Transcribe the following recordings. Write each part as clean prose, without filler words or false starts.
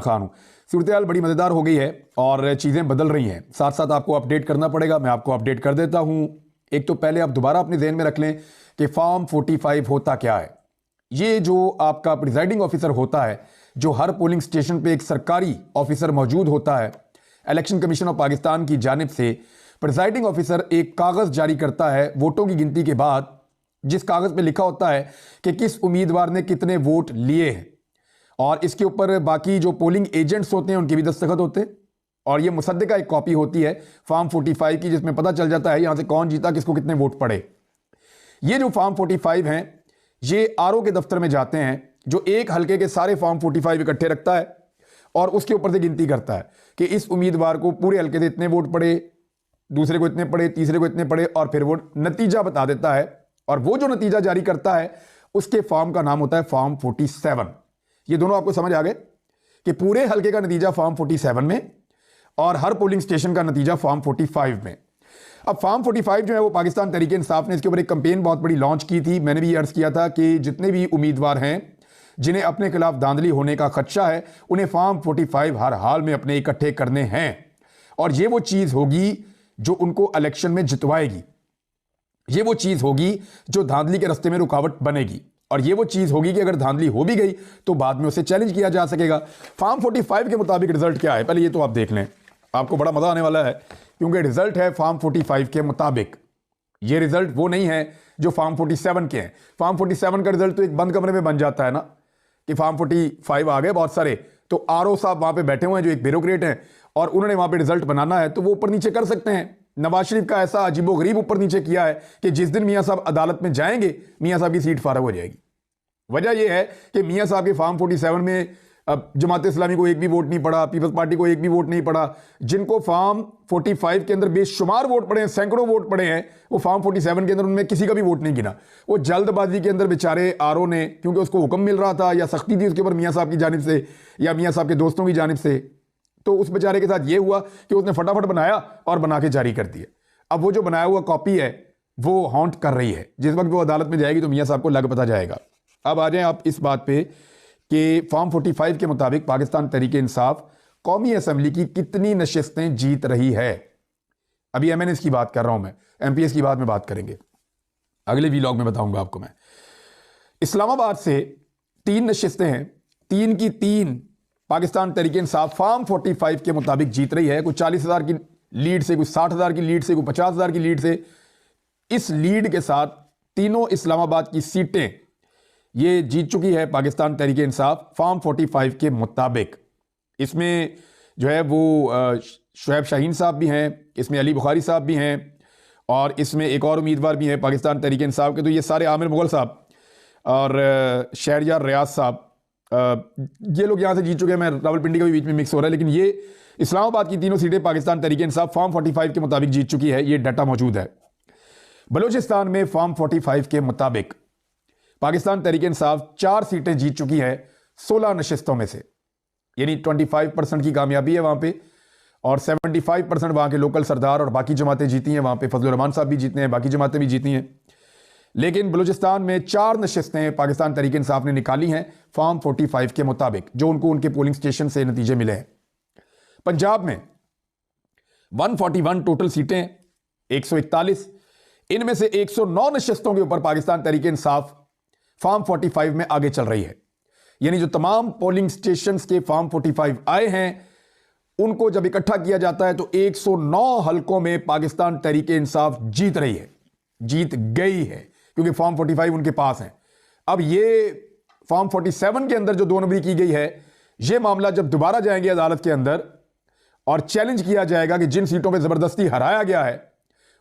खान हूं। सूरत बड़ी मज़ेदार हो गई है और चीज़ें बदल रही हैं, साथ साथ आपको अपडेट करना पड़ेगा। मैं आपको अपडेट कर देता हूं। एक तो पहले आप दोबारा अपने जहन में रख लें कि फॉर्म 45 होता क्या है। ये जो आपका प्रिजाइडिंग ऑफिसर होता है, जो हर पोलिंग स्टेशन पे एक सरकारी ऑफिसर मौजूद होता है, इलेक्शन कमीशन ऑफ पाकिस्तान की जानिब से प्रिजाइडिंग ऑफिसर एक कागज़ जारी करता है वोटों की गिनती के बाद, जिस कागज़ पे लिखा होता है कि किस उम्मीदवार ने कितने वोट लिए हैं, और इसके ऊपर बाकी जो पोलिंग एजेंट्स होते हैं उनके भी दस्तखत होते हैं। और ये मुसद्दिका एक कॉपी होती है फॉर्म 45 की, जिसमें पता चल जाता है यहां से कौन जीता, किसको कितने वोट पड़े। ये जो फॉर्म 45 हैं, ये आरओ के दफ्तर में जाते हैं, जो एक हल्के के सारे फॉर्म 45 इकट्ठे रखता है और उसके ऊपर से गिनती करता है कि इस उम्मीदवार को पूरे हल्के से इतने वोट पड़े, दूसरे को इतने पड़े, तीसरे को इतने पड़े, और फिर वो नतीजा बता देता है। और वो जो नतीजा जारी करता है उसके फॉर्म का नाम होता है फॉर्म 47। ये दोनों आपको समझ आ गए कि पूरे हल्के का नतीजा फॉर्म 47 में और हर पोलिंग स्टेशन का नतीजा फॉर्म 45 में। अब फॉर्म 45 जो है वो पाकिस्तान तहरीक इंसाफ ने इसके ऊपर एक कैंपेन बहुत बड़ी लॉन्च की थी। मैंने भी अर्ज किया था कि जितने भी उम्मीदवार हैं जिन्हें अपने खिलाफ धांधली होने का खदशा है, उन्हें फॉर्म 45 हर हाल में अपने इकट्ठे करने हैं। और ये वो चीज होगी जो उनको इलेक्शन में जितवाएगी। ये वो चीज होगी जो धांधली के रास्ते में रुकावट बनेगी। और ये वो चीज होगी कि अगर धांधली हो भी गई तो बाद में उसे चैलेंज किया जा सकेगा। फॉर्म 45 के मुताबिक रिजल्ट क्या है, पहले ये तो आप देख लें, आपको बड़ा मजा आने वाला है, क्योंकि रिजल्ट है फॉर्म 45 के मुताबिक। ये रिजल्ट वो नहीं है जो फॉर्म 47 के हैं। फॉर्म 47 का रिजल्ट तो एक बंद कमरे में बन जाता है ना, कि फॉर्म 45 आ गए बहुत सारे, तो आरओ साहब वहां पे बैठे हुए हैं जो एक ब्यूरोक्रेट हैं, और उन्होंने वहां पे रिजल्ट बनाना है तो वो ऊपर नीचे कर सकते हैं। नवाज शरीफ का ऐसा अजीबोगरीब ऊपर नीचे किया है कि जिस दिन मियां साहब अदालत में जाएंगे, मियां साहब की सीट फारग हो जाएगी। वजह यह है कि मियां साहब के फॉर्म 47 में जमात इस्लामी को एक भी वोट नहीं पड़ा, पीपल्स पार्टी को एक भी वोट नहीं पड़ा। जिनको फॉर्म 45 के अंदर बेशुमार वोट पड़े हैं, सैकड़ों वोट पड़े हैं, वो फॉर्म 47 के अंदर उनमें किसी का भी वोट नहीं गिना। वो जल्दबाजी के अंदर बेचारे आरओ ने, क्योंकि उसको हुक्म मिल रहा था या सख्ती थी उसके ऊपर मियां साहब की जानिब से या मियां साहब के दोस्तों की जानिब से, तो उस बेचारे के साथ ये हुआ कि उसने फटाफट बनाया और बना के जारी कर दिया। अब वो जो बनाया हुआ कॉपी है वो हॉन्ट कर रही है। जिस वक्त वो अदालत में जाएगी तो मियां साहब को लग पता जाएगा। अब आ जाएं आप इस बात पे कि फॉर्म 45 के मुताबिक पाकिस्तान तहरीक इंसाफ कौमी असम्बली की कितनी नशिस्तें जीत रही है। अभी एमएनएस की बात कर रहा हूं मैं, एमपीएस की बात में बात करेंगे, अगले वीलॉग में बताऊंगा आपको मैं। इस्लामाबाद से 3 नशिस्तें हैं, 3 की 3 पाकिस्तान तहरीक इंसाफ फॉर्म 45 के मुताबिक जीत रही है। कोई 40,000 की लीड से, कोई 60,000 की लीड से, कोई 50,000 की लीड से। इस लीड के साथ तीनों इस्लामाबाद की सीटें ये जीत चुकी है पाकिस्तान तहरीक इंसाफ फॉर्म 45 के मुताबिक। इसमें जो है वो शुएब शाहीन साहब भी हैं, इसमें अली बुखारी साहब भी हैं, और इसमें एक और उम्मीदवार भी हैं पाकिस्तान तहरीक इंसाफ के। तो ये सारे आमिर मुगल साहब और शहरयार रियाज साहब, ये लोग यहाँ से जीत चुके हैं। मैं रावलपिंडी का भी बीच में मिक्स हो रहा है, लेकिन ये इस्लामाबाद की तीनों सीटें पाकिस्तान तहरीक इंसाफ फॉर्म 45 के मुताबिक जीत चुकी है। ये डाटा मौजूद है। बलूचिस्तान में फॉर्म 45 के मुताबिक पाकिस्तान तहरीक इंसाफ 4 सीटें जीत चुकी है 16 नशिस्तों में से, यानी 25% की कामयाबी है वहां पे, और 75% वहां के लोकल सरदार और बाकी जमातें जीती हैं। वहां पे फजलुर रहमान साहब भी जीते हैं, बाकी जमातें भी जीती हैं। लेकिन बलूचिस्तान में 4 नशिस्तें पाकिस्तान तहरीक इंसाफ ने निकाली हैं फॉर्म 45 के मुताबिक, जो उनको उनके पोलिंग स्टेशन से नतीजे मिले हैं। पंजाब में 141 टोटल सीटें, 141, इनमें से 109 नशिस्तों के ऊपर पाकिस्तान तहरीक इंसाफ फॉर्म 45 में आगे चल रही है। यानी जो तमाम पोलिंग स्टेशंस के फॉर्म 45 आए हैं उनको जब इकट्ठा किया जाता है तो 109 हलकों में पाकिस्तान तहरीक इंसाफ जीत रही है, जीत गई है, क्योंकि फॉर्म 45 उनके पास है। अब ये फॉर्म 47 के अंदर जो 2 नंबरी की गई है, यह मामला जब दोबारा जाएंगे अदालत के अंदर और चैलेंज किया जाएगा कि जिन सीटों पर जबरदस्ती हराया गया है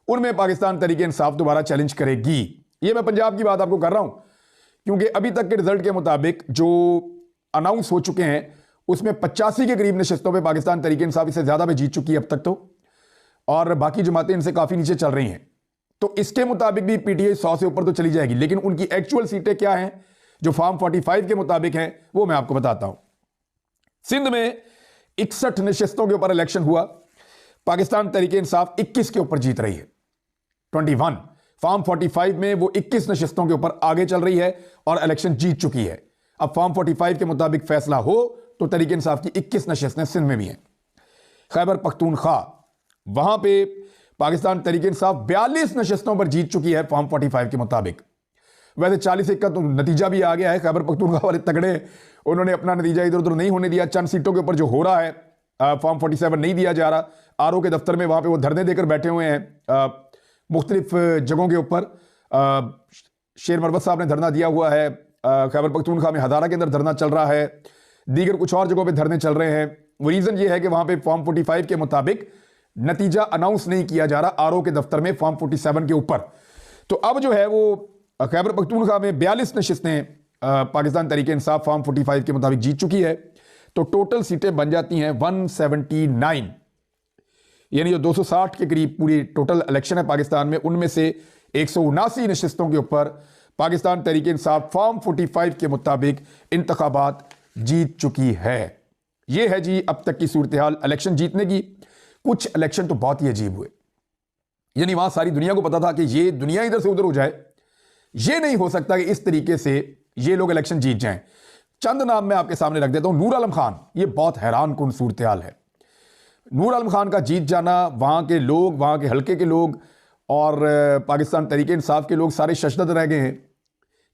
उनमें पाकिस्तान तहरीक इंसाफ दोबारा चैलेंज करेगी। यह मैं पंजाब की बात आपको कर रहा हूं, क्योंकि अभी तक के रिजल्ट के मुताबिक जो अनाउंस हो चुके हैं उसमें 85 के करीब नशिस्तों पे पाकिस्तान तहरीक इंसाफ इससे ज्यादा में जीत चुकी है अब तक तो, और बाकी जमातें इनसे काफी नीचे चल रही हैं। तो इसके मुताबिक भी पीटीआई 100 से ऊपर तो चली जाएगी। लेकिन उनकी एक्चुअल सीटें क्या हैं जो फॉर्म 45 के मुताबिक हैं, वो मैं आपको बताता हूं। सिंध में 61 नशिस्तों के ऊपर इलेक्शन हुआ, पाकिस्तान तहरीक इंसाफ 21 के ऊपर जीत रही है। 21 फॉर्म 45 में वो 21 नशिस्तों के ऊपर आगे चल रही है और इलेक्शन जीत चुकी है। अब फॉर्म 45 के मुताबिक फैसला हो तो तहरीक इंसाफ की 21 नशस्तें सिंध में भी हैं। खैबर पख्तूनख्वा, वहां पे पाकिस्तान तहरीक इंसाफ 42 नशस्तों पर जीत चुकी है फॉर्म 45 के मुताबिक। वैसे 40 का तो नतीजा भी आ गया है। खैबर पख्तूनख्वा वाले तगड़े, उन्होंने अपना नतीजा इधर उधर नहीं होने दिया। चंद सीटों के ऊपर जो हो रहा है फॉर्म 47 नहीं दिया जा रहा। आरओ के दफ्तर में वहां पे वो धरने देकर बैठे हुए हैं मुख्तलिफ जगहों के ऊपर। शेर मरवत साहब ने धरना दिया हुआ है, खैबर पख्तूनख्वा में हदारा के अंदर धरना चल रहा है, दीगर कुछ और जगहों पे धरने चल रहे हैं। वो रीजन ये है कि वहां पे फॉर्म 45 के मुताबिक नतीजा अनाउंस नहीं किया जा रहा आरओ के दफ्तर में फॉर्म 47 के ऊपर। तो अब जो है वो खैबर पख्तूनख्वा में 42 नशिस्तें पाकिस्तान तहरीक इंसाफ फॉर्म 45 के मुताबिक जीत चुकी है। तो टोटल सीटें बन जाती हैं 179, यानी जो 260 के करीब पूरी टोटल इलेक्शन है पाकिस्तान में, उनमें से 179 नशिस्तों के ऊपर पाकिस्तान तहरीक इंसाफ फॉर्म 45 के मुताबिक इंतखाबात जीत चुकी है। यह है जी अब तक की सूरत हाल इलेक्शन जीतने की। कुछ इलेक्शन तो बहुत ही अजीब हुए, यानी वहां सारी दुनिया को पता था कि ये दुनिया इधर से उधर हो जाए, ये नहीं हो सकता कि इस तरीके से ये लोग इलेक्शन जीत जाएं। चंद नाम मैं आपके सामने रख देता हूं। नूर आलम खान, ये बहुत हैरान कुन सूरत हाल है। नूर आलम खान का जीत जाना, वहां के लोग, वहां के हल्के के लोग और पाकिस्तान तहरीक इंसाफ के लोग सारे शशदद रह गए हैं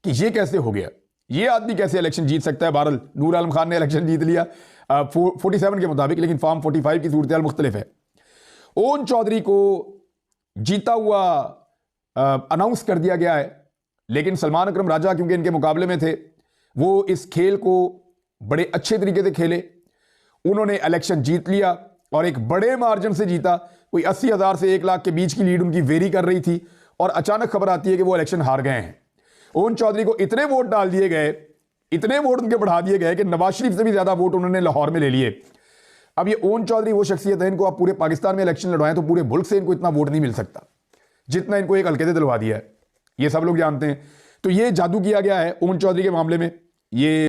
कि ये कैसे हो गया, ये आदमी कैसे इलेक्शन जीत सकता है। बहरहाल नूर आलम खान ने इलेक्शन जीत लिया 47 के मुताबिक, लेकिन फॉर्म 45 की सूरत हाल मुख्तलिफ है। ओन चौधरी को जीता हुआ अनाउंस कर दिया गया है, लेकिन सलमान अकरम राजा क्योंकि इनके मुकाबले में थे, वो इस खेल को बड़े अच्छे तरीके से खेले। उन्होंने इलेक्शन जीत लिया और एक बड़े मार्जिन से जीता। कोई 80,000 से 1 लाख के बीच की लीड उनकी वेरी कर रही थी और अचानक खबर आती है कि वो इलेक्शन हार गए हैं। ओन चौधरी को इतने वोट डाल दिए गए, इतने वोट उनके बढ़ा दिए गए कि नवाज शरीफ से भी ज्यादा वोट उन्होंने लाहौर में ले लिए। अब ये ओन चौधरी वो शख्सियत है, इनको आप पूरे पाकिस्तान में इलेक्शन लड़वाएं तो पूरे मुल्क से इनको इतना वोट नहीं मिल सकता जितना इनको एक हल्के से दिलवा दिया है। ये सब लोग जानते हैं। तो ये जादू किया गया है ओन चौधरी के मामले में। ये